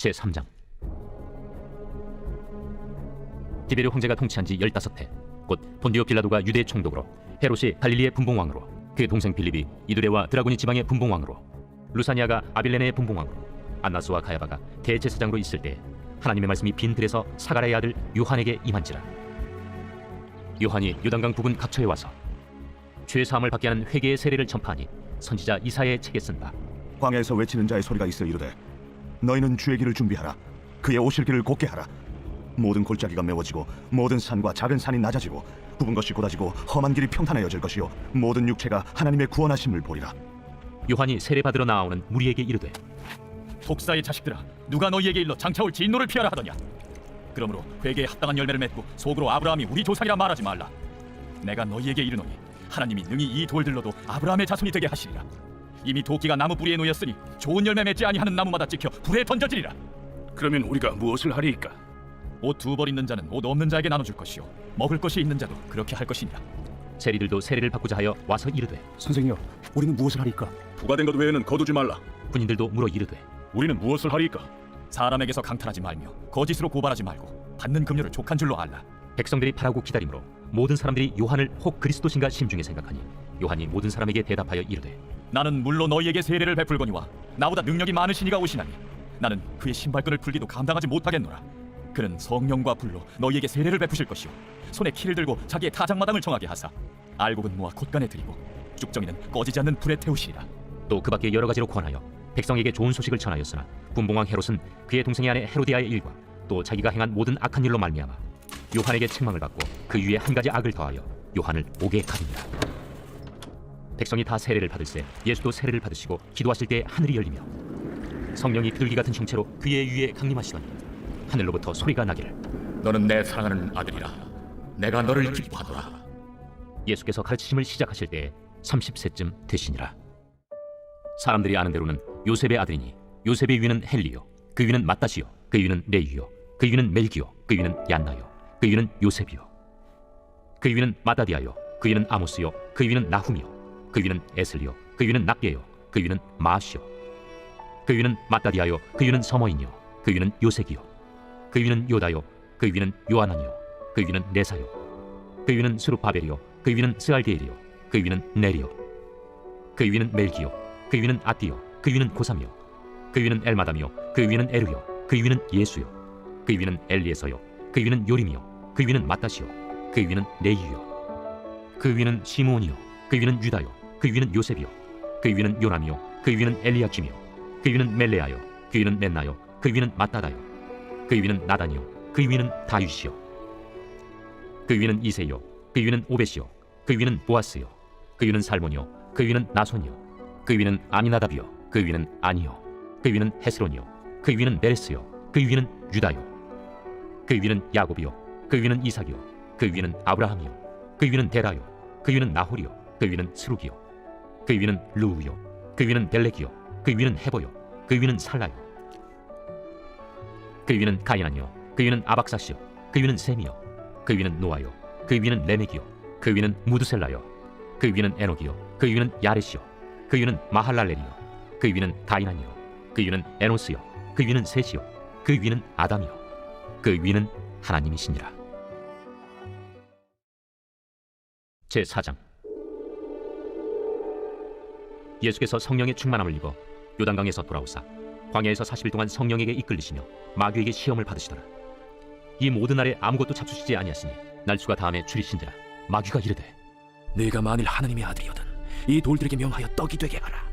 제3장. 디베르 황제가 통치한 지 15해, 곧 본디오 빌라도가 유대 총독으로, 헤롯이 갈릴리의 분봉왕으로, 그 동생 빌립이 이두레와 드라고니 지방의 분봉왕으로, 루사니아가 아빌레네의 분봉왕으로, 안나스와 가야바가 대제사장으로 있을 때 하나님의 말씀이 빈 들에서 사가랴의 아들 요한에게 임한지라. 요한이 요단강 부근 각처에 와서 죄 사함을 받게 하는 회개의 세례를 전파하니 선지자 이사야의 책에 쓴 바, 광야에서 외치는 자의 소리가 있어 이르되 너희는 주의 길을 준비하라. 그의 오실 길을 곧게 하라. 모든 골짜기가 메워지고 모든 산과 작은 산이 낮아지고 굽은 것이 곧아지고 험한 길이 평탄해져질 것이요 모든 육체가 하나님의 구원하심을 보리라. 요한이 세례 받으러 나오는 무리에게 이르되, 독사의 자식들아, 누가 너희에게 일러 장차올 진노를 피하라 하더냐? 그러므로 회개에 합당한 열매를 맺고 속으로 아브라함이 우리 조상이라 말하지 말라. 내가 너희에게 이르노니 하나님이 능히 이 돌들로도 아브라함의 자손이 되게 하시리라. 이미 도끼가 나무 뿌리에 놓였으니 좋은 열매 맺지 아니하는 나무마다 찍혀 불에 던져지리라. 그러면 우리가 무엇을 하리이까? 옷 2벌 있는 자는 옷 없는 자에게 나눠줄 것이요 먹을 것이 있는 자도 그렇게 할 것이니라. 세리들도 세례를 받고자 하여 와서 이르되, 선생이여, 우리는 무엇을 하리까? 부과된 것 외에는 거두지 말라. 군인들도 물어 이르되, 우리는 무엇을 하리이까? 사람에게서 강탈하지 말며 거짓으로 고발하지 말고 받는 금료를 족한 줄로 알라. 백성들이 바라고 기다림으로 모든 사람들이 요한을 혹 그리스도신가 심중에 생각하니 요한이 모든 사람에게 대답하여 이르되, 나는 물로 너희에게 세례를 베풀거니와 나보다 능력이 많으신 이가 오시나니 나는 그의 신발끈을 풀기도 감당하지 못하겠노라. 그는 성령과 불로 너희에게 세례를 베푸실 것이요 손에 키를 들고 자기의 타작마당을 정하게 하사 알곡은 모아 곶간에 들이고 쭉정이는 꺼지지 않는 불에 태우시리라. 또 그 밖에 여러 가지로 권하여 백성에게 좋은 소식을 전하였으나 분봉왕 헤롯은 그의 동생의 아내 헤로디아의 일과 또 자기가 행한 모든 악한 일로 말미암아 요한에게 책망을 받고 그 위에 한 가지 악을 더하여 요한을 옥에 가두니라. 백성이 다 세례를 받을새 예수도 세례를 받으시고 기도하실 때 하늘이 열리며 성령이 비둘기 같은 형체로 그의 위에 강림하시더니 하늘로부터 소리가 나기를, 너는 내 사랑하는 아들이라. 내가 너를 기뻐하노라. 예수께서 가르치심을 시작하실 때에 30세쯤 되시니라. 사람들이 아는 대로는 요셉의 아들이니 요셉의 위는 헬리요, 그 위는 마따시요, 그 위는 레위요, 그 위는 멜기요, 그 위는 얀나요, 그 위는 요셉이요, 그 위는 마다디아요, 그 위는 아모스요, 그 위는 나훔이요, 그 위는 에슬리요, 그 위는 납게요, 그 위는 마시요, 그 위는 마다디아요, 그 위는 서머인이요, 그 위는 요색이요, 그 위는 요다요, 그 위는 요하나니요, 그 위는 네사요, 그 위는 스룹바벨이요, 그 위는 스알디엘이요, 그 위는 네리요, 그 위는 멜기요, 그 위는 아띠요, 그 위는 고삼이요, 그 위는 엘마담이요, 그 위는 에루요, 그 위는 예수요, 그 위는 엘리에서요, 그 위는 요림이요, 그 위는 마따시요, 그 위는 네이요, 그 위는 시므온이요, 그 위는 유다요, 그 위는 요셉이요, 그 위는 요람이요, 그 위는 엘리야킴이요, 그 위는 멜레아요, 그 위는 멘나요, 그 위는 마따다요, 그 위는 나단이요, 그 위는 다윗이요, 그 위는 이세요, 그 위는 오벳이요, 그 위는 보아스요, 그 위는 살몬이요, 그 위는 나손이요, 그 위는 아미나답이요, 그 위는 아니요, 그 위는 헤스론이요, 그 위는 메레스요, 그 위는 유다요, 그 위는 야곱이요, 그 위는 이삭이요, 그 위는 아브라함이요, 그 위는 데라요, 그 위는 나홀이요, 그 위는 스룩이요, 그 위는 루우요, 그 위는 벨렉이요, 그 위는 헤보요, 그 위는 살라요, 그 위는 가이나니요, 그 위는 아박사시요, 그 위는 셈이요, 그 위는 노아요, 그 위는 레멕이요, 그 위는 무드셀라요, 그 위는 에녹이요, 그 위는 야렛이요, 그 위는 마할랄렐이요, 그 위는 가이나니요, 그 위는 에노스요, 그 위는 셋이요, 그 위는 아담이요, 그 위는 하나님이시니라. 제4장. 예수께서 성령의 충만함을 입어 요단강에서 돌아오사 광야에서 40일 동안 성령에게 이끌리시며 마귀에게 시험을 받으시더라. 이 모든 날에 아무것도 잡수시지 아니하시니 날수가 다음에 줄이신지라. 마귀가 이르되, 네가 만일 하나님의 아들이거든 이 돌들에게 명하여 떡이 되게 하라.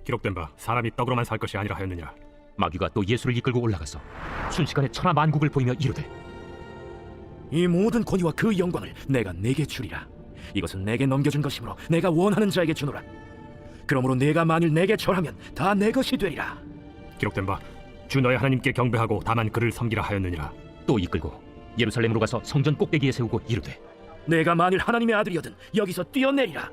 기록된 바 사람이 떡으로만 살 것이 아니라 하였느니라. 마귀가 또 예수를 이끌고 올라가서 순식간에 천하 만국을 보이며 이르되, 이 모든 권위와 그 영광을 내가 네게 주리라. 이것은 내게 넘겨준 것이므로 내가 원하는 자에게 주노라. 그러므로 네가 만일 내게 절하면 다 내 것이 되리라. 기록된 바 주 너의 하나님께 경배하고 다만 그를 섬기라 하였느니라. 또 이끌고 예루살렘으로 가서 성전 꼭대기에 세우고 이르되, 내가 만일 하나님의 아들이거든 여기서 뛰어내리라.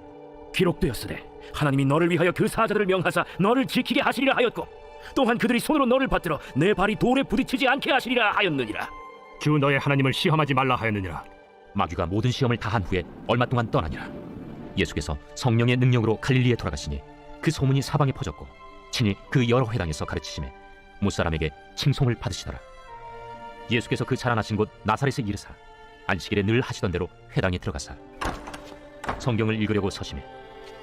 기록되었으되 하나님이 너를 위하여 그 사자들을 명하사 너를 지키게 하시리라 하였고 또한 그들이 손으로 너를 받들어 내 발이 돌에 부딪히지 않게 하시리라 하였느니라. 주 너의 하나님을 시험하지 말라 하였느니라. 마귀가 모든 시험을 다한 후에 얼마 동안 떠나니라. 예수께서 성령의 능력으로 갈릴리에 돌아가시니 그 소문이 사방에 퍼졌고 친히 그 여러 회당에서 가르치심에 못사람에게 칭송을 받으시더라. 예수께서 그 자라나신 곳 나사렛에 이르사 안식일에 늘 하시던 대로 회당에 들어가사 성경을 읽으려고 서심해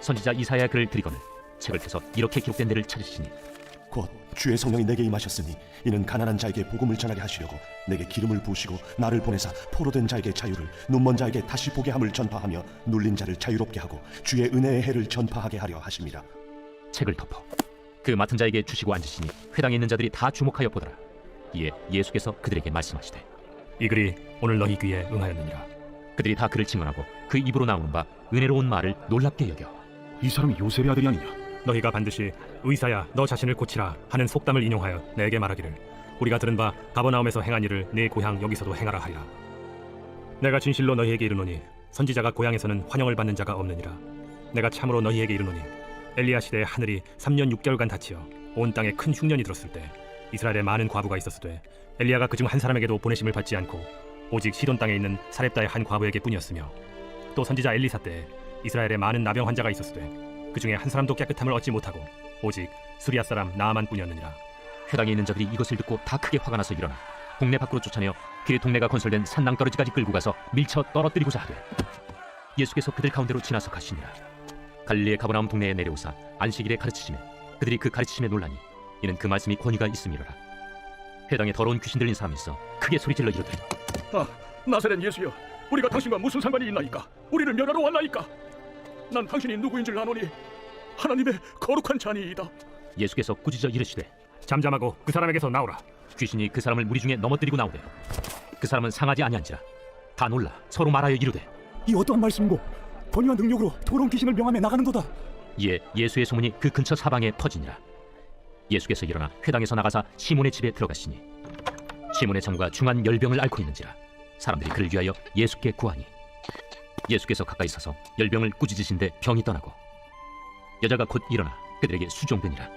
선지자 이사야 글을 들이거늘 책을 펴서 이렇게 기록된 데를 찾으시니 곧 주의 성령이 내게 임하셨으니 이는 가난한 자에게 복음을 전하게 하시려고 내게 기름을 부으시고 나를 보내사 포로된 자에게 자유를 눈먼 자에게 다시 보게 함을 전파하며 눌린 자를 자유롭게 하고 주의 은혜의 해를 전파하게 하려 하심이라. 책을 덮어 그 맡은 자에게 주시고 앉으시니 회당에 있는 자들이 다 주목하여 보더라. 이에 예수께서 그들에게 말씀하시되 이 글이 오늘 너희 귀에 응하였느니라. 그들이 다 그를 증언하고 그 입으로 나오는 바 은혜로운 말을 놀랍게 여겨 이 사람이 요셉의 아들이 아니냐? 너희가 반드시 의사야 너 자신을 고치라 하는 속담을 인용하여 내게 말하기를 우리가 들은 바 가버나움에서 행한 일을 네 고향 여기서도 행하라 하리라. 내가 진실로 너희에게 이르노니 선지자가 고향에서는 환영을 받는 자가 없느니라. 내가 참으로 너희에게 이르노니 엘리야 시대에 하늘이 3년 6개월간 닫히어 온 땅에 큰 흉년이 들었을 때 이스라엘에 많은 과부가 있었으되 엘리야가 그중 한 사람에게도 보내심을 받지 않고 오직 시돈 땅에 있는 사렙다의 한 과부에게 뿐이었으며 또 선지자 엘리사 때에 이스라엘에 많은 나병 환자가 있었으되 그 중에 한 사람도 깨끗함을 얻지 못하고 오직 수리아 사람 나아만 뿐이었느니라. 회당에 있는 자들이 이것을 듣고 다 크게 화가 나서 일어나 동네 밖으로 쫓아내어 그 동네가 건설된 산낭떠러지까지 끌고 가서 밀쳐 떨어뜨리고자 하되 예수께서 그들 가운데로 지나서 가시니라. 갈릴리의 가버나움 동네에 내려오사 안식일에 가르치시매 그들이 그 가르치심에 놀라니 이는 그 말씀이 권위가 있음이로라. 회당에 더러운 귀신 들린 사람이 있어 크게 소리질러 이르되 아, 나사렛 예수여, 우리가 당신과 무슨 상관이 있나이까? 우리를 멸하러 왔나이까? 난 당신이 누구인 줄 아노니 하나님의 거룩한 자니이다. 예수께서 꾸짖어 이르시되 잠잠하고 그 사람에게서 나오라. 귀신이 그 사람을 무리 중에 넘어뜨리고 나오되 그 사람은 상하지 아니한지라 다 놀라 서로 말하여 이르되 이 어떠한 말씀이고 권위와 능력으로 더러운 귀신을 명함에 나가는도다. 이에 예수의 소문이 그 근처 사방에 퍼지니라. 예수께서 일어나 회당에서 나가사 시몬의 집에 들어가시니 시몬의 장부가 중한 열병을 앓고 있는지라 사람들이 그를 위하여 예수께 구하니 예수께서 가까이 서서 열병을 꾸짖으신데 병이 떠나고 여자가 곧 일어나 그들에게 수종되니라.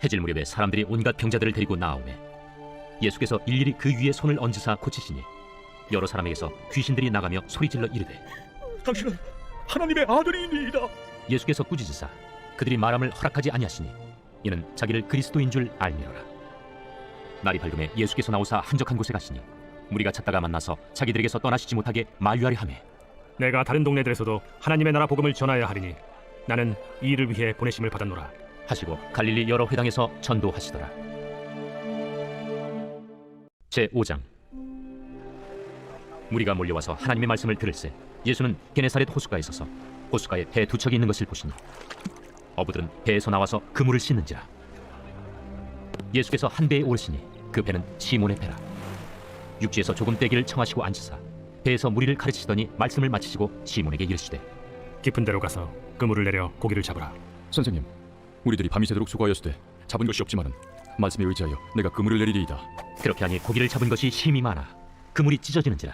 해질 무렵에 사람들이 온갖 병자들을 데리고 나아오매 예수께서 일일이 그 위에 손을 얹으사 고치시니 여러 사람에게서 귀신들이 나가며 소리질러 이르되 당신은 하나님의 아들이니이다. 예수께서 꾸짖으사 그들이 말함을 허락하지 아니하시니 이는 자기를 그리스도인 줄 알미로라. 날이 밝음에 예수께서 나오사 한적한 곳에 가시니 무리가 찾다가 만나서 자기들에게서 떠나시지 못하게 만류하려 하매 내가 다른 동네들에서도 하나님의 나라 복음을 전하여 하리니 나는 이 일을 위해 보내심을 받았노라 하시고 갈릴리 여러 회당에서 전도하시더라. 제5장 무리가 몰려와서 하나님의 말씀을 들을새 예수는 게네사렛 호숫가에 서서 호숫가에 배 두 척이 있는 것을 보시니 어부들은 배에서 나와서 그물을 씻는지라. 예수께서 한 배에 오르시니 그 배는 시몬의 배라. 육지에서 조금 떼기를 청하시고 앉으사 배에서 무리를 가르치시더니 말씀을 마치시고 시몬에게 이르시되 깊은 데로 가서 그물을 내려 고기를 잡으라. 선생님, 우리들이 밤이 새도록 수고하였으되 잡은 것이 없지만은 말씀에 의지하여 내가 그물을 내리리이다. 그렇게 하니 고기를 잡은 것이 힘이 많아 그물이 찢어지는지라.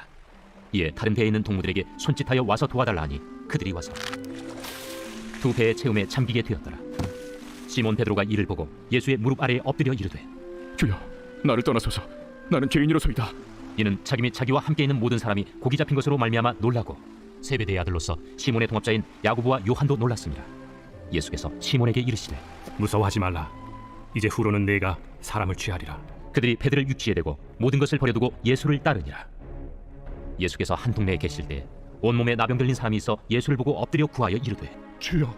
이에 다른 배에 있는 동무들에게 손짓하여 와서 도와달라 하니 그들이 와서 두 배의 채움에 잠기게 되었더라. 시몬 베드로가 이를 보고 예수의 무릎 아래에 엎드려 이르되 주여, 나를 떠나소서. 나는 죄인이로소이다. 이는 자기 및 자기와 함께 있는 모든 사람이 고기 잡힌 것으로 말미암아 놀라고 세베대의 아들로서 시몬의 동업자인 야고보와 요한도 놀랐습니다. 예수께서 시몬에게 이르시되 무서워하지 말라. 이제 후로는 내가 사람을 취하리라. 그들이 배들을 육지에 대고 모든 것을 버려두고 예수를 따르니라. 예수께서 한 동네에 계실 때 온몸에 나병 들린 사람이 있어 예수를 보고 엎드려 구하여 이르되 주여,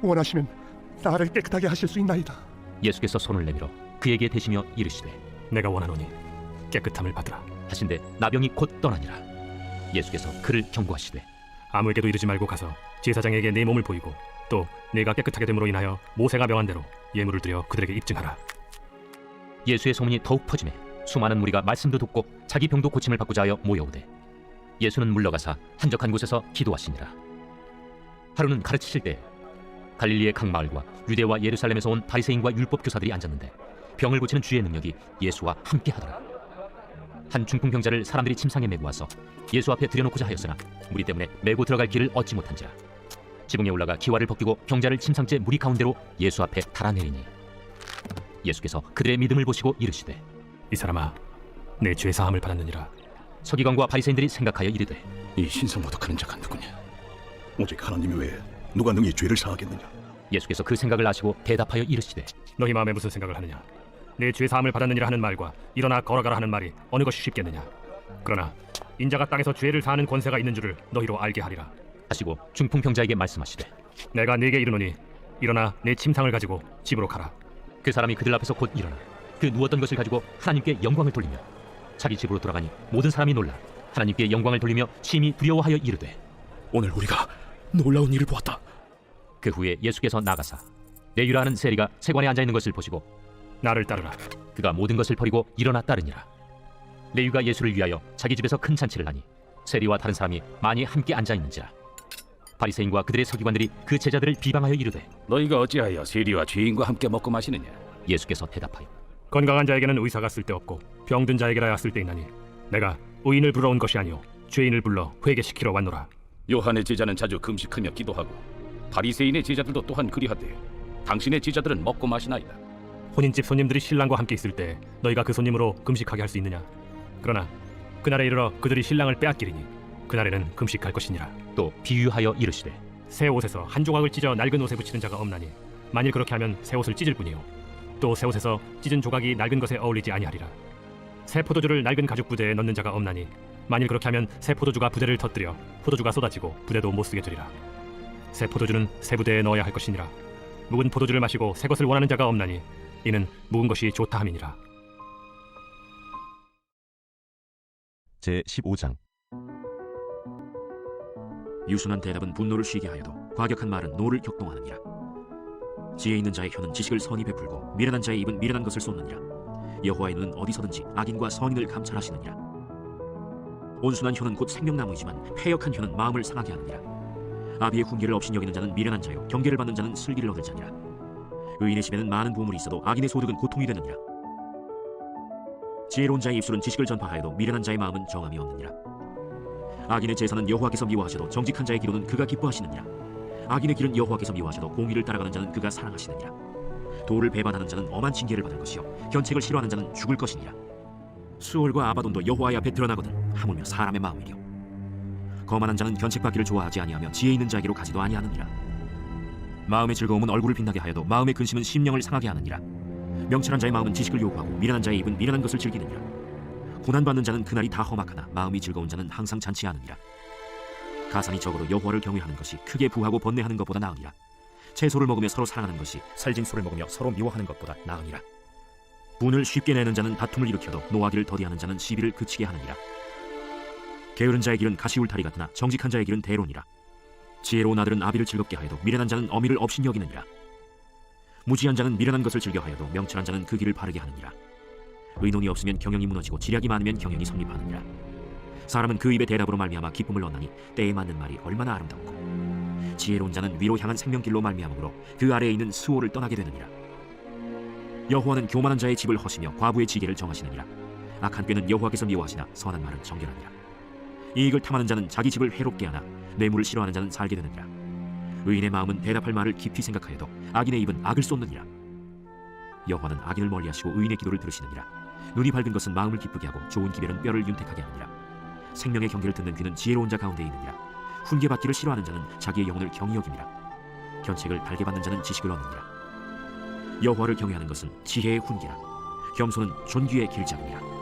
원하시면 나를 깨끗하게 하실 수 있나이다. 예수께서 손을 내밀어 그에게 대시며 이르시되 내가 원하노니 깨끗함을 받으라. 하신데 나병이 곧 떠나니라. 예수께서 그를 경고하시되 아무에게도 이르지 말고 가서 제사장에게 내 몸을 보이고 또 내가 깨끗하게 됨으로 인하여 모세가 명한 대로 예물을 드려 그들에게 입증하라. 예수의 소문이 더욱 퍼지매 수많은 무리가 말씀도 듣고 자기 병도 고침을 받고자 하여 모여오되 예수는 물러가사 한적한 곳에서 기도하시니라. 하루는 가르치실 때 갈릴리의 각 마을과 유대와 예루살렘에서 온 바리새인과 율법 교사들이 앉았는데 병을 고치는 주의 능력이 예수와 함께 하더라. 한 중풍병자를 사람들이 침상에 메고 와서 예수 앞에 들여놓고자 하였으나 무리 때문에 메고 들어갈 길을 얻지 못한지라. 지붕에 올라가 기와를 벗기고 병자를 침상째 무리 가운데로 예수 앞에 달아내리니 예수께서 그들의 믿음을 보시고 이르시되 이 사람아, 내 죄 사함을 받았느니라. 서기관과 바리새인들이 생각하여 이르되 이 신성모독하는 자가 누구냐? 오직 하나님 외에 누가 능히 죄를 사하겠느냐? 예수께서 그 생각을 아시고 대답하여 이르시되 너희 마음에 무슨 생각을 하느냐? 내 죄 사함을 받았느니라 하는 말과 일어나 걸어가라 하는 말이 어느 것이 쉽겠느냐? 그러나 인자가 땅에서 죄를 사하는 권세가 있는 줄을 너희로 알게 하리라. 하시고 중풍병자에게 말씀하시되 내가 네게 이르노니 일어나 내 침상을 가지고 집으로 가라. 그 사람이 그들 앞에서 곧 일어나 그 누웠던 것을 가지고 하나님께 영광을 돌리며 자기 집으로 돌아가니 모든 사람이 놀라 하나님께 영광을 돌리며 심히 두려워하여 이르되 오늘 우리가 놀라운 일을 보았다. 그 후에 예수께서 나가사 레위라 하는 세리가 세관에 앉아 있는 것을 보시고 나를 따르라. 그가 모든 것을 버리고 일어나 따르니라. 레위가 예수를 위하여 자기 집에서 큰 잔치를 하니 세리와 다른 사람이 많이 함께 앉아 있는지라. 바리새인과 그들의 서기관들이 그 제자들을 비방하여 이르되 너희가 어찌하여 세리와 죄인과 함께 먹고 마시느냐? 예수께서 대답하여 건강한 자에게는 의사가 쓸데없고 병든 자에게라야 쓸데있나니 내가 의인을 불러온 것이 아니오 죄인을 불러 회개시키러 왔노라. 요한의 제자는 자주 금식하며 기도하고 바리새인의 제자들도 또한 그리하되 당신의 제자들은 먹고 마시나이다. 혼인집 손님들이 신랑과 함께 있을 때 너희가 그 손님으로 금식하게 할 수 있느냐? 그러나 그날에 이르러 그들이 신랑을 빼앗기리니 그날에는 금식할 것이니라. 또 비유하여 이르시되 새 옷에서 한 조각을 찢어 낡은 옷에 붙이는 자가 없나니 만일 그렇게 하면 새 옷을 찢을 뿐이요 또 새 옷에서 찢은 조각이 낡은 것에 어울리지 아니하리라. 새 포도주를 낡은 가죽 부대에 넣는 자가 없나니 만일 그렇게 하면 새 포도주가 부대를 터뜨려 포도주가 쏟아지고 부대도 못 쓰게 되리라. 새 포도주는 새 부대에 넣어야 할 것이니라. 묵은 포도주를 마시고 새 것을 원하는 자가 없나니 이는 묵은 것이 좋다 함이니라. 제15장 유순한 대답은 분노를 쉬게 하여도 과격한 말은 노를 격동하느니라. 지혜 있는 자의 혀는 지식을 선히 베풀고 미련한 자의 입은 미련한 것을 쏟느니라. 여호와의 눈은 어디서든지 악인과 선인을 감찰하시느니라. 온순한 혀는 곧 생명나무이지만 패역한 혀는 마음을 상하게 하느니라. 아비의 훈계를 없인 여기는 자는 미련한 자요 경계를 받는 자는 슬기를 얻을 자니라. 의인의 집에는 많은 보물이 있어도 악인의 소득은 고통이 되느니라. 지혜로운 자의 입술은 지식을 전파하여도 미련한 자의 마음은 정함이 없느니라. 악인의 제사는 여호와께서 미워하셔도 정직한 자의 기로는 그가 기뻐하시느니라. 악인의 길은 여호와께서 미워하셔도 공의를 따라가는 자는 그가 사랑하시느니라. 도를 배반하는 자는 엄한 징계를 받을 것이요 견책을 싫어하는 자는 죽을 것이니라. 수월과 아바돈도 여호와의 앞에 드러나거든 하물며 사람의 마음이요 거만한 자는 견책받기를 좋아하지 아니하며 지혜 있는 자에게로 가지도 아니하느니라. 마음의 즐거움은 얼굴을 빛나게 하여도 마음의 근심은 심령을 상하게 하느니라. 명철한 자의 마음은 지식을 요구하고 미련한 자의 입은 미련한 것을 즐기느니라. 고난받는 자는 그날이 다 험악하나 마음이 즐거운 자는 항상 잔치하느니라. 가산이 적어도 여호와를 경외하는 것이 크게 부하고 번뇌하는 것보다 나으니라. 채소를 먹으며 서로 사랑하는 것이 살진소를 먹으며 서로 미워하는 것보다 나으니라. 분을 쉽게 내는 자는 다툼을 일으켜도 노하기를 더디하는 자는 시비를 그치게 하느니라. 게으른 자의 길은 가시울타리 같으나 정직한 자의 길은 대론이라. 지혜로운 아들은 아비를 즐겁게 하여도 미련한 자는 어미를 업신 여기느니라. 무지한 자는 미련한 것을 즐겨하여도 명철한 자는 그 길을 바르게 하느니라. 의논이 없으면 경영이 무너지고 지략이 많으면 경영이 성립하느니라. 사람은 그 입의 대답으로 말미암아 기쁨을 얻나니 때에 맞는 말이 얼마나 아름답고 지혜로운 자는 위로 향한 생명길로 말미암으로 그 아래에 있는 수호를 떠나게 되느니라. 여호와는 교만한 자의 집을 허시며 과부의 지게를 정하시느니라. 악한 꾀는 여호와께서 미워하시나 선한 말은 정결하니라. 이익을 탐하는 자는 자기 집을 해롭게 하나 뇌물을 싫어하는 자는 살게 되느니라. 의인의 마음은 대답할 말을 깊이 생각하여도 악인의 입은 악을 쏟느니라. 여호와는 악인을 멀리하시고 의인의 기도를 들으시느니라. 눈이 밝은 것은 마음을 기쁘게 하고 좋은 기별은 뼈를 윤택하게 하느니라. 생명의 경계를 듣는 귀는 지혜로운 자 가운데 있느니라. 훈계받기를 싫어하는 자는 자기의 영혼을 경히 여김이라. 견책을 달게 받는 자는 지식을 얻느니라. 여호와를 경외하는 것은 지혜의 훈계라. 겸손은 존귀의 길잡이니라.